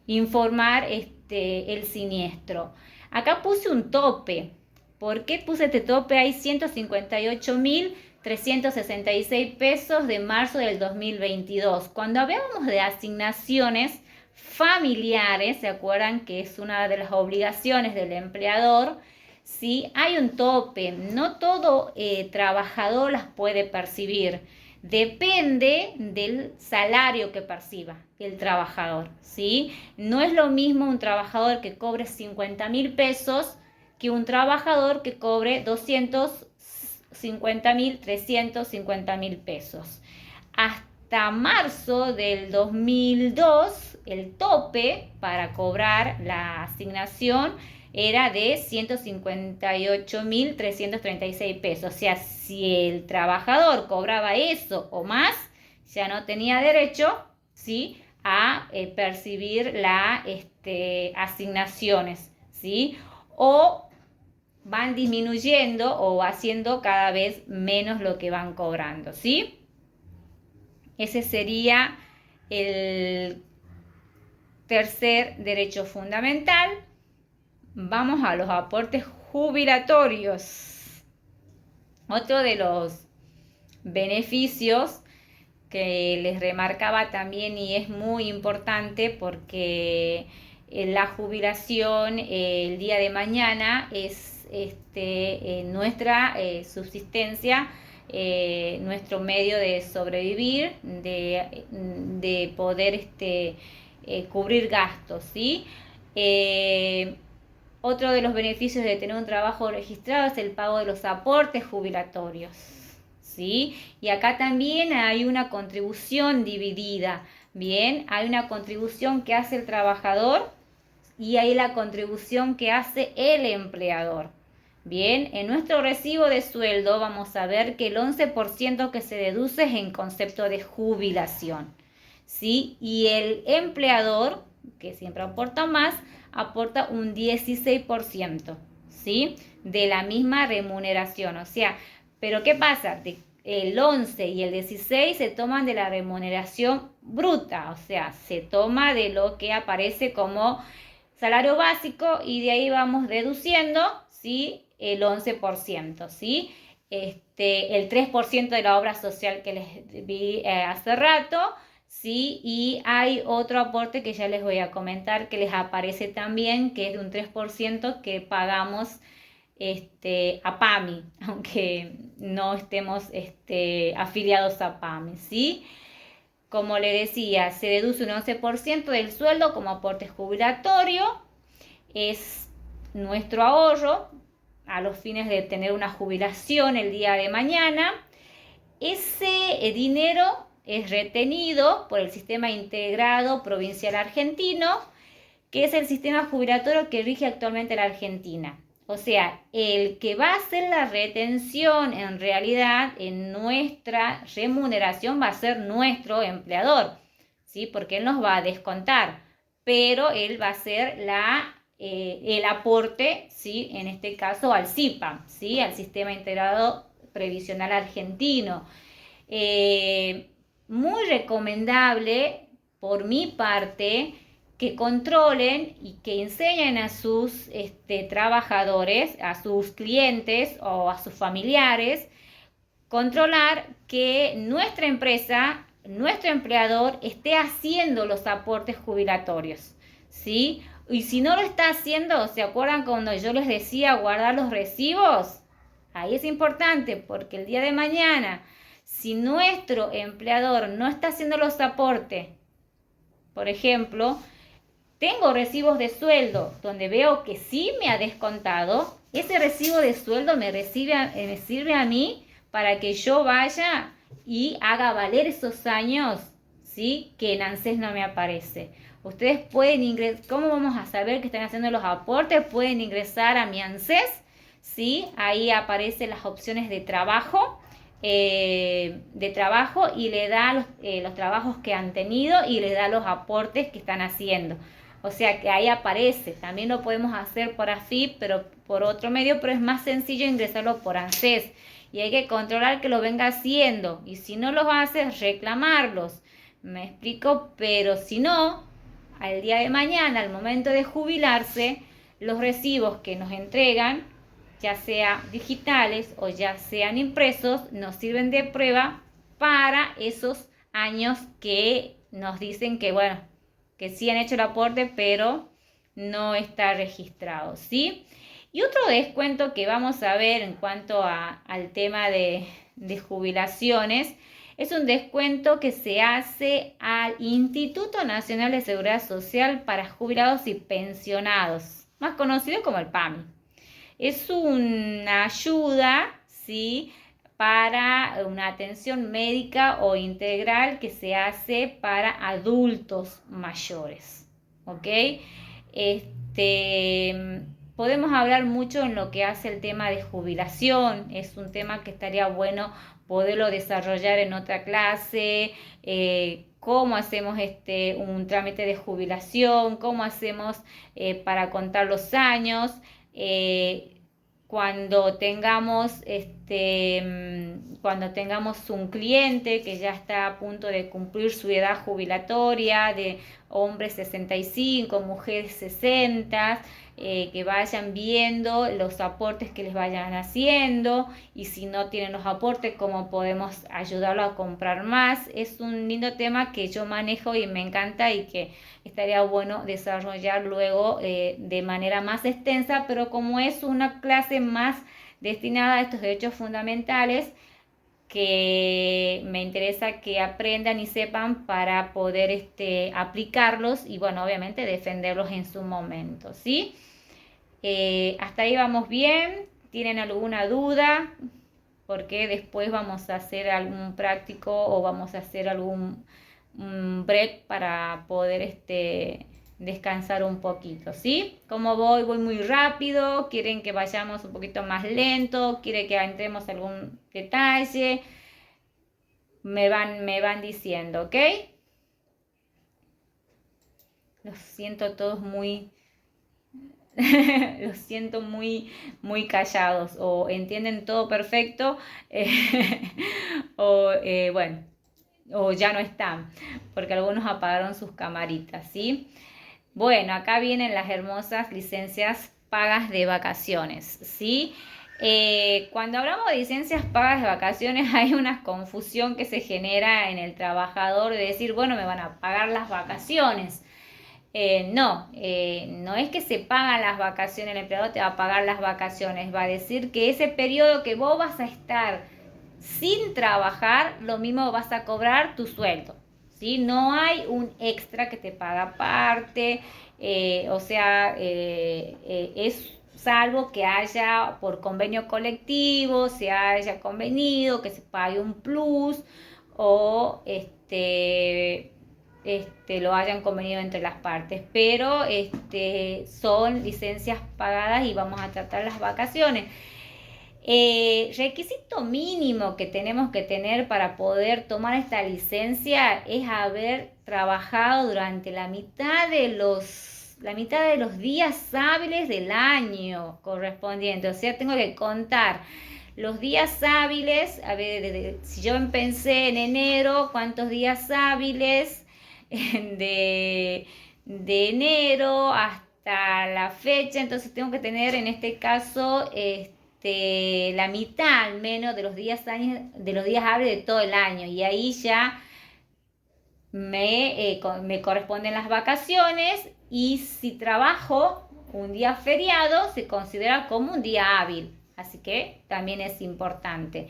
Informar el siniestro. Acá puse un tope. ¿Por qué puse este tope? Hay 158.366 pesos de marzo del 2022. Cuando hablábamos de asignaciones familiares, ¿se acuerdan que es una de las obligaciones del empleador? Sí, hay un tope. No todo trabajador las puede percibir. Depende del salario que perciba el trabajador, ¿sí? No es lo mismo un trabajador que cobre 50.000 pesos que un trabajador que cobre 250.000, 350.000 pesos. Hasta marzo del 2002, el tope para cobrar la asignación era de 158.336 pesos. O sea, si el trabajador cobraba eso o más, ya no tenía derecho, ¿sí?, a percibir las asignaciones, ¿sí? O van disminuyendo o haciendo cada vez menos lo que van cobrando, ¿sí? Ese sería el tercer derecho fundamental. Vamos a los aportes jubilatorios. Otro de los beneficios que les remarcaba también y es muy importante porque la jubilación el día de mañana es nuestra subsistencia, nuestro medio de sobrevivir, de poder cubrir gastos, ¿sí? Otro de los beneficios de tener un trabajo registrado es el pago de los aportes jubilatorios, ¿sí? Y acá también hay una contribución dividida, ¿bien? Hay una contribución que hace el trabajador y hay la contribución que hace el empleador, ¿bien? En nuestro recibo de sueldo vamos a ver que el 11% que se deduce es en concepto de jubilación, ¿sí? Y el empleador, que siempre aporta más, aporta un 16%, ¿sí?, de la misma remuneración. O sea, ¿pero qué pasa? El 11 y el 16 se toman de la remuneración bruta, o sea, se toma de lo que aparece como salario básico y de ahí vamos deduciendo, ¿sí?, el 11%, ¿sí? El 3% de la obra social que les vi hace rato, ¿sí? Y hay otro aporte que ya les voy a comentar que les aparece también, que es de un 3% que pagamos a PAMI, aunque no estemos afiliados a PAMI, ¿sí? Como le decía, se deduce un 11% del sueldo como aporte jubilatorio, es nuestro ahorro a los fines de tener una jubilación el día de mañana. Ese dinero es retenido por el Sistema Integrado Provincial Argentino, que es el sistema jubilatorio que rige actualmente la Argentina. O sea, el que va a hacer la retención en realidad en nuestra remuneración va a ser nuestro empleador, ¿sí? Porque él nos va a descontar, pero él va a hacer el aporte, ¿sí?, en este caso al SIPA, ¿sí?, al Sistema Integrado Previsional Argentino. Muy recomendable por mi parte que controlen y que enseñen a sus trabajadores, a sus clientes o a sus familiares, controlar que nuestra empresa, nuestro empleador esté haciendo los aportes jubilatorios, ¿sí? Y si no lo está haciendo, ¿se acuerdan cuando yo les decía guardar los recibos? Ahí es importante porque el día de mañana, si nuestro empleador no está haciendo los aportes, por ejemplo, tengo recibos de sueldo donde veo que sí me ha descontado, ese recibo de sueldo me sirve a mí para que yo vaya y haga valer esos años, ¿sí? Que en ANSES no me aparece. Ustedes pueden ingresar, ¿cómo vamos a saber que están haciendo los aportes? Pueden ingresar a mi ANSES, ¿sí? Ahí aparecen las opciones de trabajo y le da los trabajos que han tenido y le da los aportes que están haciendo. O sea que ahí aparece. También lo podemos hacer por AFIP, pero por otro medio, pero es más sencillo ingresarlo por ANSES. Y hay que controlar que lo venga haciendo. Y si no los hace, reclamarlos. ¿Me explico? Pero si no, al día de mañana, al momento de jubilarse, los recibos que nos entregan, ya sea digitales o ya sean impresos, nos sirven de prueba para esos años que nos dicen que, bueno, que sí han hecho el aporte, pero no está registrado, ¿sí? Y otro descuento que vamos a ver en cuanto al tema de jubilaciones es un descuento que se hace al Instituto Nacional de Seguridad Social para Jubilados y Pensionados, más conocido como el PAMI. Es una ayuda, ¿sí?, para una atención médica o integral que se hace para adultos mayores, ¿ok? Podemos hablar mucho en lo que hace el tema de jubilación. Es un tema que estaría bueno poderlo desarrollar en otra clase, cómo hacemos un trámite de jubilación, cómo hacemos para contar los años, cuando tengamos un cliente que ya está a punto de cumplir su edad jubilatoria, de hombres 65, mujeres 60, que vayan viendo los aportes que les vayan haciendo, y si no tienen los aportes, cómo podemos ayudarlo a comprar más. Es un lindo tema que yo manejo y me encanta, y que estaría bueno desarrollar luego de manera más extensa, pero como es una clase más destinada a estos derechos fundamentales, que me interesa que aprendan y sepan para poder aplicarlos y, bueno, obviamente defenderlos en su momento, ¿sí? Hasta ahí vamos bien. ¿Tienen alguna duda? Porque después vamos a hacer algún práctico o vamos a hacer algún break para poder descansar un poquito, ¿sí? ¿Cómo voy? ¿Voy muy rápido? ¿Quieren que vayamos un poquito más lento? ¿Quieren que entremos en algún detalle? Me van diciendo, ¿ok? Los siento todos muy... los siento muy, muy callados, o entienden todo perfecto, o bueno, o ya no están, porque algunos apagaron sus camaritas, ¿sí? Bueno, acá vienen las hermosas licencias pagas de vacaciones, ¿sí? Cuando hablamos de licencias pagas de vacaciones, hay una confusión que se genera en el trabajador de decir, bueno, me van a pagar las vacaciones. No es que se pagan las vacaciones, el empleador te va a pagar las vacaciones, va a decir que ese periodo que vos vas a estar sin trabajar, lo mismo vas a cobrar tu sueldo, ¿sí? No hay un extra que te paga aparte, es salvo que haya por convenio colectivo, se haya convenido que se pague un plus, o lo hayan convenido entre las partes, pero son licencias pagadas y vamos a tratar las vacaciones. Requisito mínimo que tenemos que tener para poder tomar esta licencia es haber trabajado durante la mitad de los días hábiles del año correspondiente. O sea, tengo que contar los días hábiles. A ver, si yo empecé en enero, ¿cuántos días hábiles de enero hasta la fecha? Entonces tengo que tener en este caso la mitad al menos de los días hábiles de todo el año, y ahí ya me corresponden las vacaciones, y si trabajo un día feriado se considera como un día hábil, Así que también es importante.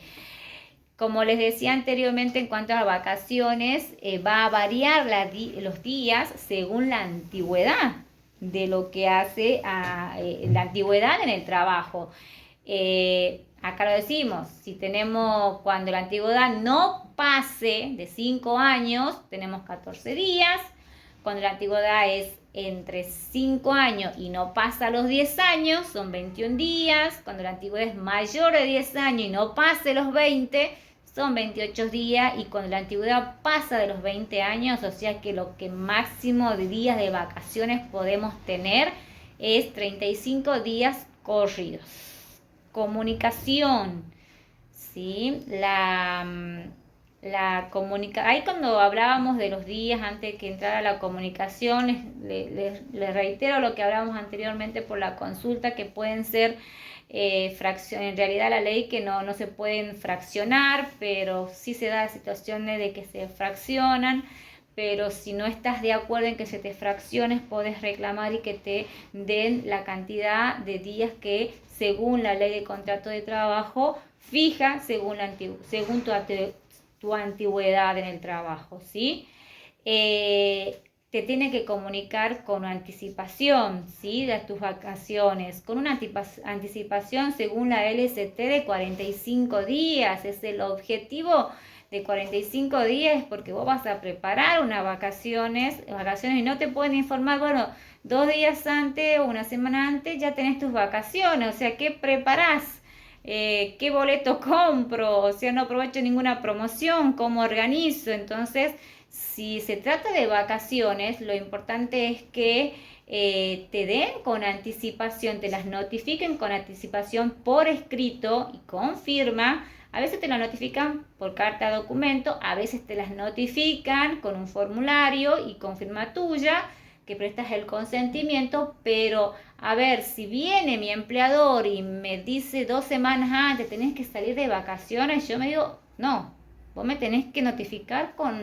Como les decía anteriormente, en cuanto a vacaciones, va a variar los días según la antigüedad de lo que hace la antigüedad en el trabajo. Acá lo decimos, si tenemos, cuando la antigüedad no pase de 5 años, tenemos 14 días. Cuando la antigüedad es entre 5 años y no pasa los 10 años, son 21 días. Cuando la antigüedad es mayor de 10 años y no pase los 20, son 28 días. Y cuando la antigüedad pasa de los 20 años, o sea que lo que máximo de días de vacaciones podemos tener es 35 días corridos. Comunicación, ¿sí? Ahí cuando hablábamos de los días antes de que entrara la comunicación, les reitero lo que hablábamos anteriormente por la consulta, que pueden ser fracciones. En realidad la ley que no se pueden fraccionar, pero sí se da situaciones de que se fraccionan. Pero si no estás de acuerdo en que se te fracciones, puedes reclamar y que te den la cantidad de días que según la ley de contrato de trabajo fija según tu antigüedad en el trabajo, ¿sí? Te tiene que comunicar con anticipación, ¿sí? De tus vacaciones, con una anticipación según la LST de 45 días, es el objetivo de 45 días, porque vos vas a preparar unas vacaciones y no te pueden informar, bueno, 2 días antes o una semana antes ya tenés tus vacaciones, o sea, ¿qué preparás? ¿Qué boleto compro? O sea, no aprovecho ninguna promoción, ¿cómo organizo? Entonces, si se trata de vacaciones, lo importante es que te den con anticipación, te las notifiquen con anticipación por escrito y con firma. A veces te lo notifican por carta de documento, a veces te las notifican con un formulario y con firma tuya, que prestas el consentimiento, pero a ver, si viene mi empleador y me dice 2 semanas antes, tenés que salir de vacaciones, yo me digo, no, vos me tenés que notificar con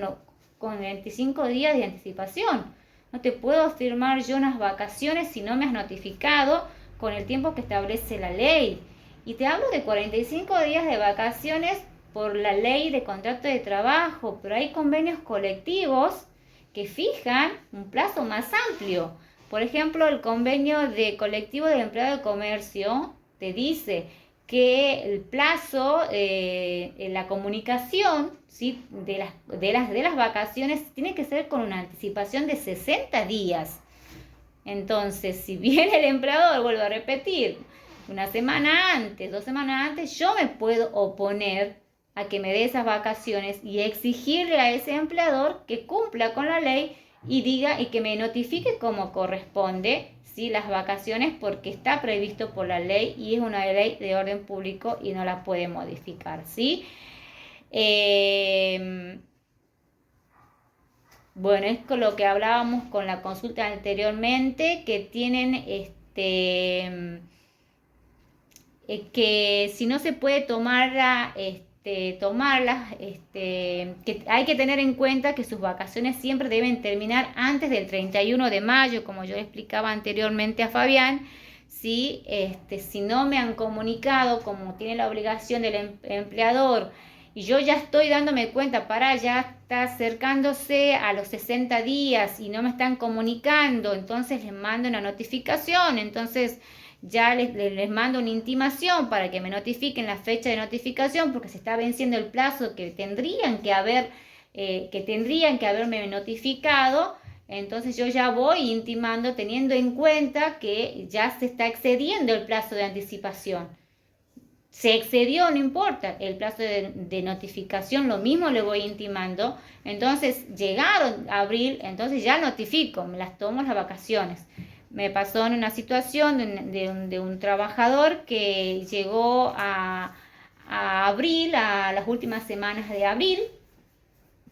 25 días de anticipación. No te puedo firmar yo unas vacaciones si no me has notificado con el tiempo que establece la ley. Y te hablo de 45 días de vacaciones por la ley de contrato de trabajo, pero hay convenios colectivos que fijan un plazo más amplio. Por ejemplo, el convenio de colectivo de empleado de comercio te dice que el plazo en la comunicación, ¿sí? de las vacaciones tiene que ser con una anticipación de 60 días. Entonces, si viene el empleador, vuelvo a repetir, una semana antes, 2 semanas antes, yo me puedo oponer a que me dé esas vacaciones y exigirle a ese empleador que cumpla con la ley y diga y que me notifique como corresponde, ¿sí? Las vacaciones, porque está previsto por la ley y es una ley de orden público y no la puede modificar, ¿sí? Bueno, es con lo que hablábamos con la consulta anteriormente, que tienen que si no se puede tomarlas, que hay que tener en cuenta que sus vacaciones siempre deben terminar antes del 31 de mayo, como yo explicaba anteriormente a Fabián. ¿Sí? Si no me han comunicado, como tiene la obligación del empleador, y yo ya estoy dándome cuenta, ya está acercándose a los 60 días y no me están comunicando, entonces les mando una notificación, entonces ya les mando una intimación para que me notifiquen la fecha de notificación, porque se está venciendo el plazo que tendrían que haberme notificado. Entonces yo ya voy intimando, teniendo en cuenta que ya se está excediendo el plazo de anticipación. Se excedió, no importa, el plazo de notificación, lo mismo le voy intimando. Entonces llegaron a abril, entonces ya notifico, me las tomo las vacaciones. Me pasó en una situación de un trabajador que llegó a abril, a las últimas semanas de abril,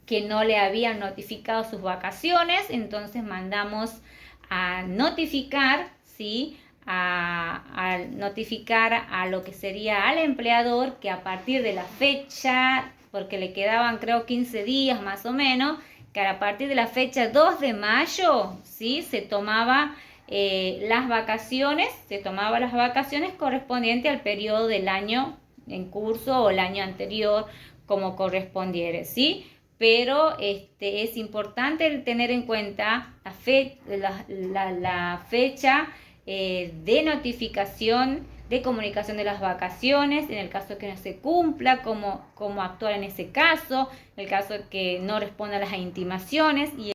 que no le habían notificado sus vacaciones, entonces mandamos a notificar, ¿sí? A notificar a lo que sería al empleador que a partir de la fecha, porque le quedaban creo 15 días más o menos, que a partir de la fecha 2 de mayo, ¿sí? Se tomaba las vacaciones, se tomaba las vacaciones correspondientes al periodo del año en curso o el año anterior, como correspondiere, ¿sí? Pero es importante tener en cuenta la fecha de notificación, de comunicación de las vacaciones, en el caso de que no se cumpla, cómo actuar en ese caso, en el caso de que no responda a las intimaciones, y